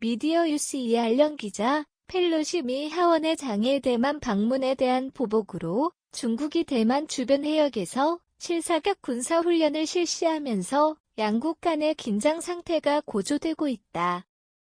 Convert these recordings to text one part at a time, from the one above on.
미디어 뉴스 이알령 기자, 펠로시 미 하원의 장애 대만 방문에 대한 보복으로 중국이 대만 주변 해역에서 실사격 군사훈련을 실시하면서 양국 간의 긴장 상태가 고조되고 있다.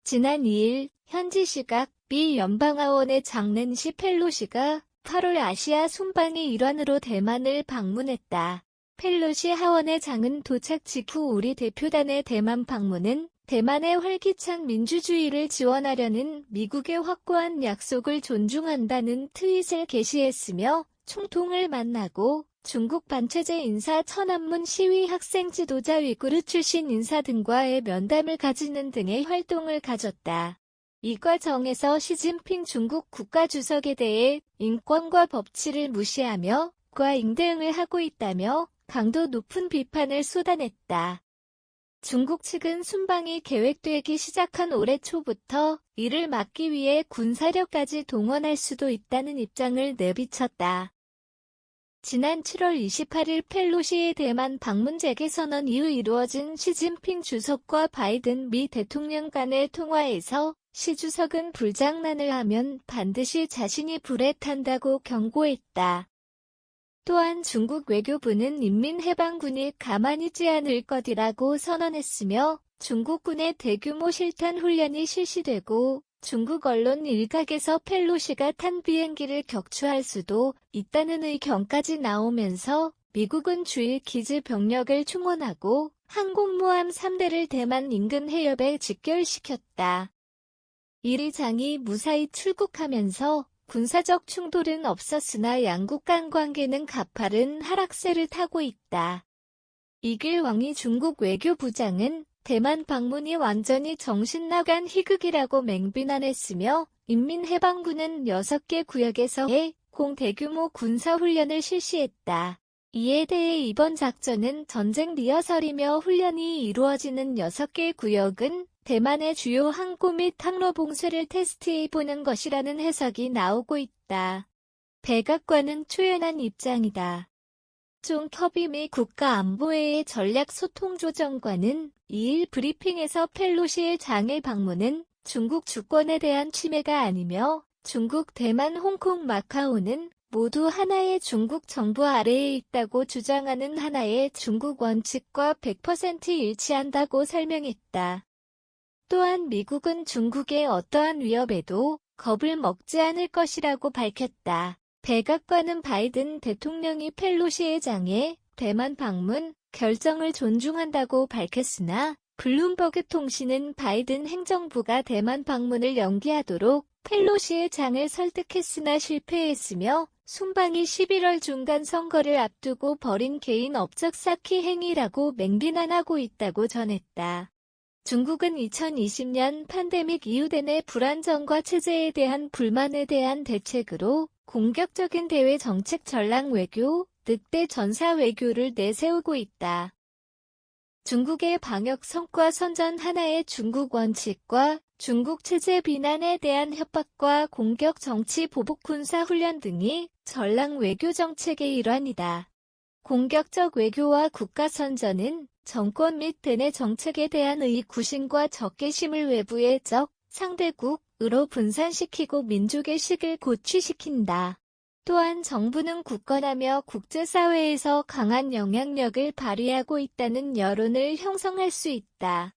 지난 2일 현지 시각 미 연방하원의 장 낸시 펠로시가 8월 아시아 순방의 일환으로 대만을 방문했다. 펠로시 하원의 장은 도착 직후 우리 대표단의 대만 방문은 대만의 활기찬 민주주의를 지원하려는 미국의 확고한 약속을 존중한다는 트윗을 게시했으며 총통을 만나고 중국 반체제 인사 천안문 시위 학생 지도자 위구르 출신 인사 등과의 면담을 가지는 등의 활동을 가졌다. 이 과정에서 시진핑 중국 국가주석에 대해 인권과 법치를 무시하며 과잉대응을 하고 있다며 강도 높은 비판을 쏟아냈다. 중국 측은 순방이 계획되기 시작한 올해 초부터 이를 막기 위해 군사력까지 동원할 수도 있다는 입장을 내비쳤다. 지난 7월 28일 펠로시의 대만 방문 재개선언 이후 이루어진 시진핑 주석과 바이든 미 대통령 간의 통화에서 시 주석은 불장난을 하면 반드시 자신이 불에 탄다고 경고했다. 또한 중국 외교부는 인민해방군이 가만히 있지 않을 것이라고 선언했으며 중국군의 대규모 실탄 훈련이 실시되고 중국 언론 일각에서 펠로시가 탄 비행기를 격추할 수도 있다는 의견까지 나오면서 미국은 주일 기지 병력을 충원하고 항공모함 3대를 대만 인근 해협에 직결시켰다. 이리 장이 무사히 출국하면서 군사적 충돌은 없었으나 양국 간 관계는 가파른 하락세를 타고 있다. 이길 왕이 중국 외교부장은 대만 방문이 완전히 정신 나간 희극이라고 맹비난했으며 인민해방군은 6개 구역에서 대규모 군사훈련을 실시했다. 이에 대해 이번 작전은 전쟁 리허설이며 훈련이 이루어지는 6개 구역은 대만의 주요 항구 및 항로 봉쇄를 테스트해보는 것이라는 해석이 나오고 있다. 백악관은 초연한 입장이다. 존 커비 미 국가안보회의 전략소통조정관은 2일 브리핑에서 펠로시의 장애 방문은 중국 주권에 대한 침해가 아니며 중국, 대만, 홍콩, 마카오는 모두 하나의 중국 정부 아래에 있다고 주장하는 하나의 중국 원칙과 100% 일치한다고 설명했다. 또한 미국은 중국의 어떠한 위협에도 겁을 먹지 않을 것이라고 밝혔다. 백악관은 바이든 대통령이 펠로시의 장애 대만 방문 결정을 존중한다고 밝혔으나 블룸버그 통신은 바이든 행정부가 대만 방문을 연기하도록 펠로시의 장을 설득했으나 실패했으며 순방이 11월 중간 선거를 앞두고 벌인 개인 업적 쌓기 행위라고 맹비난하고 있다고 전했다. 중국은 2020년 팬데믹 이후 대내 불안정과 체제에 대한 불만에 대한 대책으로 공격적인 대외 정책 전략 외교, 늑대 전사 외교를 내세우고 있다. 중국의 방역 성과 선전 하나의 중국 원칙과 중국 체제 비난에 대한 협박과 공격 정치 보복 군사 훈련 등이 전략 외교 정책의 일환이다. 공격적 외교와 국가 선전은 정권 및 대내 정책에 대한 의구심과 적개심을 외부의 적, 상대국으로 분산시키고 민족의 식을 고취시킨다. 또한 정부는 굳건하며 국제사회에서 강한 영향력을 발휘하고 있다는 여론을 형성할 수 있다.